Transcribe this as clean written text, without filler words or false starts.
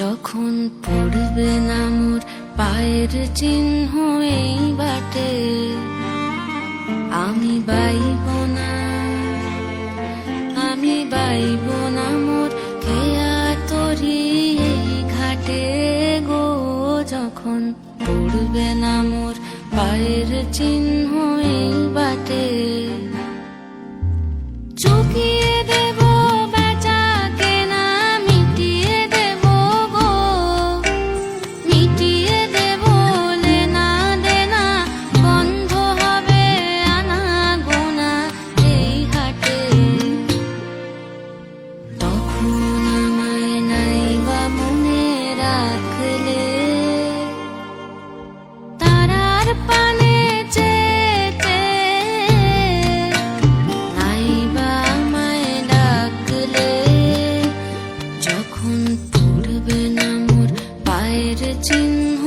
যখন পড়বে না মোর পায়ের চিহ্ন এই বাটে, আমি বাইব না, আমি বাইব না মোর খেয়া তরি এই ঘাটে গো। যখন পড়বে না মোর পায়ের চিহ্ন এই বাটে, চুকিয়ে দেব বেচা কেনা, মিটিয়ে দেব গো, মিটিয়ে দেব লেনা দেনা, বন্ধ হবে আনা গোনা এই হাটে। তখন আমায় নাইবা মনে রাখলে, তারার পানে চেয়ে নাইবা আমায় ডাকলে, যখন পড়বে না মোর পায়ের চিহ্ন